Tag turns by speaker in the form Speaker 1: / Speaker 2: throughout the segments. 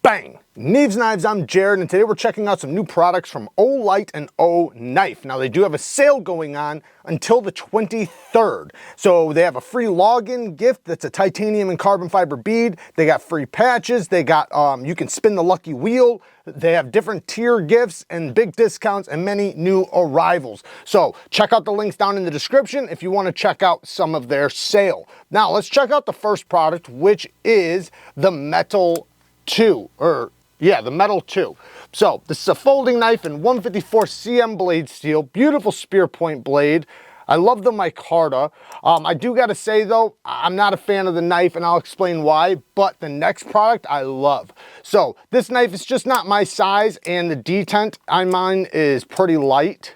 Speaker 1: Bang! Neeves Knives, I'm Jared, and today we're checking out some new products from Olight and OKNIFE. Now, they do have a sale going on until the 23rd. So they have a free login gift that's a titanium and carbon fiber bead. They got free patches. They got, you can spin the lucky wheel. They have different tier gifts and big discounts and many new arrivals. So check out the links down in the description if you want to check out some of their sale. Now, let's check out the first product, which is the Metal 2, the Metal 2. So this is a folding knife in 154 cm blade steel, beautiful spear point blade. I love the micarta. I do gotta say though, I'm not a fan of the knife and I'll explain why, but the next product I love. So this knife is just not my size and the detent on mine is pretty light.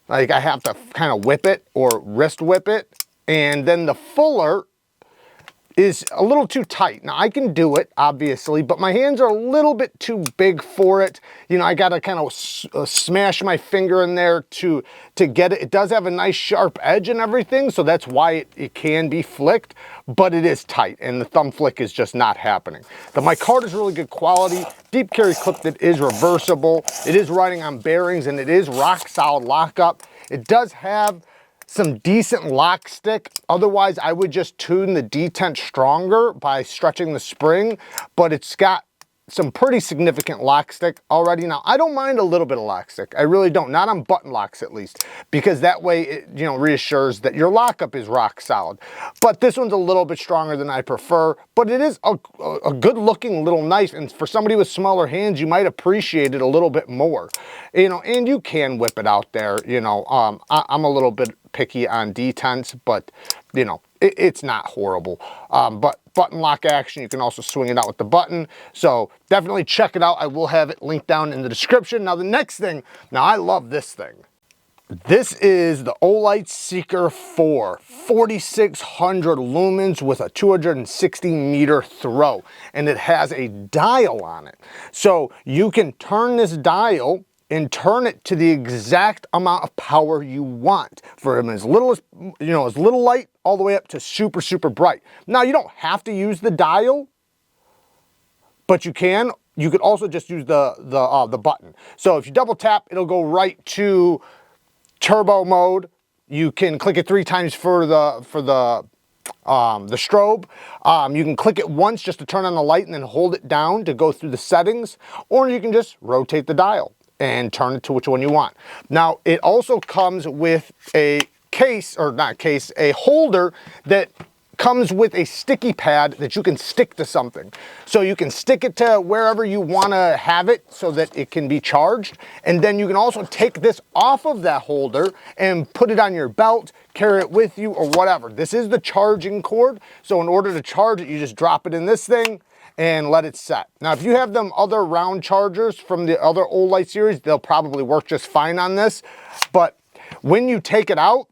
Speaker 1: Like I have to kind of whip it or wrist whip it. And then the fuller is a little too tight. Now I can do it obviously, but my hands are a little bit too big for it. You know, I gotta kind of smash my finger in there to get it. It does have a nice sharp edge and everything, so that's why it can be flicked, but it is tight and the thumb flick is just not happening. The micarta is really good quality. Deep carry clip that is reversible. It is riding on bearings and it is rock solid lockup. It does have some decent lock stick. Otherwise, I would just tune the detent stronger by stretching the spring, but it's got some pretty significant lock stick already. Now, I don't mind a little bit of lock stick. I really don't, not on button locks at least, because that way it, you know, reassures that your lockup is rock solid. But this one's a little bit stronger than I prefer, but it is a good looking little knife. And for somebody with smaller hands, you might appreciate it a little bit more, you know, and you can whip it out there. You know, I'm a little bit picky on detents, but you know, it's not horrible. But button lock action, you can also swing it out with the button. So definitely check it out. I will have it linked down in the description. Now the next thing, now I love this thing. This is the Olight Seeker 4, 4600 lumens with a 260 meter throw, and it has a dial on it. So you can turn this dial and turn it to the exact amount of power you want, from as little as, you know, as little light all the way up to super, super bright. Now, you don't have to use the dial, but you can. You could also just use the button. So if you double tap, it'll go right to turbo mode. You can click it 3 times for the strobe. You can click it once just to turn on the light and then hold it down to go through the settings, or you can just rotate the dial and turn it to which one you want. Now, it also comes with a case, or not case, a holder that comes with a sticky pad that you can stick to something. So you can stick it to wherever you wanna have it so that it can be charged. And then you can also take this off of that holder and put it on your belt, carry it with you or whatever. This is the charging cord. So in order to charge it, you just drop it in this thing and let it set. Now, if you have them other round chargers from the other Olight series, they'll probably work just fine on this. But when you take it out,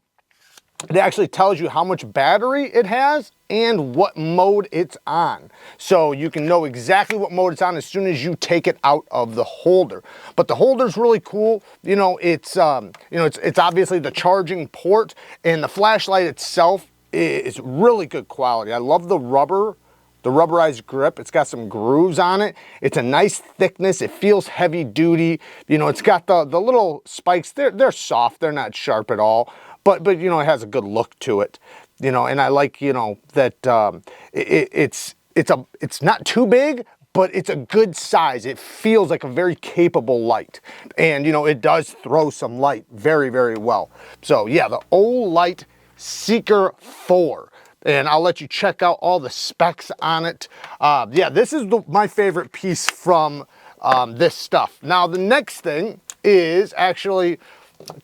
Speaker 1: it actually tells you how much battery it has and what mode it's on. So you can know exactly what mode it's on as soon as you take it out of the holder. But the holder's really cool. You know, it's obviously the charging port, and the flashlight itself is really good quality. I love the rubberized grip. It's got some grooves on it. It's a nice thickness. It feels heavy duty. You know, it's got the little spikes. They're soft. They're not sharp at all. But you know, it has a good look to it. You know, and I like, you know, that it's not too big, but it's a good size. It feels like a very capable light. And you know, it does throw some light very, very well. So yeah, the Olight Seeker 4. And I'll let you check out all the specs on it. Yeah, this is my favorite piece from this stuff. Now, the next thing is actually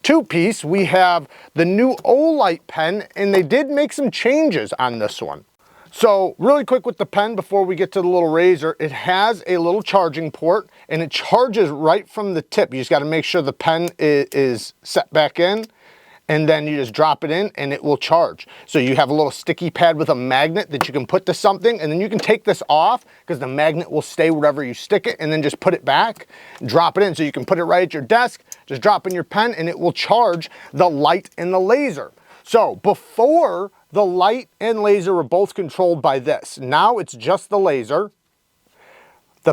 Speaker 1: 2-piece. We have the new Olight pen, and they did make some changes on this one. So really quick with the pen before we get to the little razor, it has a little charging port and it charges right from the tip. You just got to make sure the pen is set back in, and then you just drop it in and it will charge. So you have a little sticky pad with a magnet that you can put to something, and then you can take this off because the magnet will stay wherever you stick it, and then just put it back, drop it in. So you can put it right at your desk, just drop in your pen and it will charge the light and the laser. So before, the light and laser were both controlled by this. Now it's just the laser.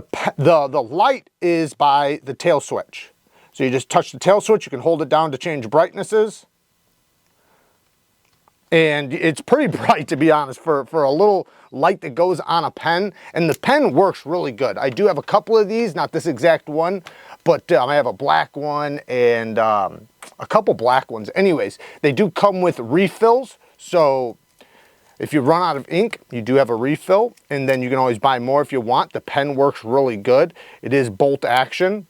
Speaker 1: The light is by the tail switch. So you just touch the tail switch, you can hold it down to change brightnesses. And it's pretty bright, to be honest, for a little light that goes on a pen. And the pen works really good. I do have a couple of these, not this exact one, but I have a black one and a couple black ones. Anyways, they do come with refills. So if you run out of ink, you do have a refill, and then you can always buy more if you want. The pen works really good. It is bolt action.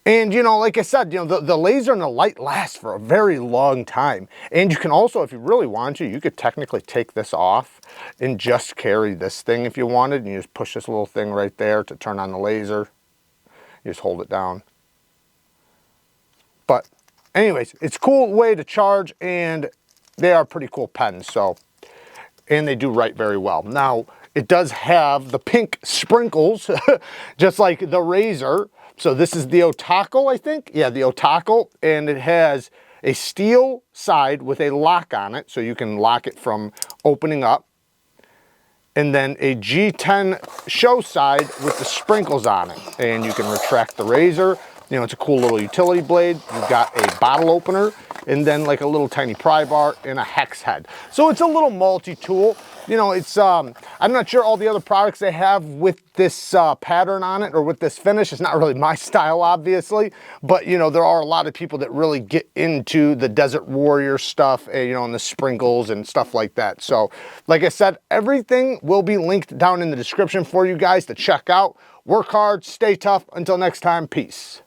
Speaker 1: And, you know, like I said, you know, the laser and the light last for a very long time. And you can also, if you really want to, you could technically take this off and just carry this thing if you wanted. And you just push this little thing right there to turn on the laser. You just hold it down. But anyways, it's a cool way to charge, and they are pretty cool pens. So, and they do write very well. Now, it does have the pink sprinkles, just like the razor. So this is the Otako, I think. Yeah, the Otako, and it has a steel side with a lock on it, so you can lock it from opening up. And then a G10 show side with the sprinkles on it. And you can retract the razor. You know, it's a cool little utility blade. You've got a bottle opener, and then like a little tiny pry bar and a hex head. So it's a little multi-tool. You know, it's, I'm not sure all the other products they have with this pattern on it or with this finish. It's not really my style, obviously. But, you know, there are a lot of people that really get into the Desert Warrior stuff, you know, and the sprinkles and stuff like that. So, like I said, everything will be linked down in the description for you guys to check out. Work hard, stay tough. Until next time, peace.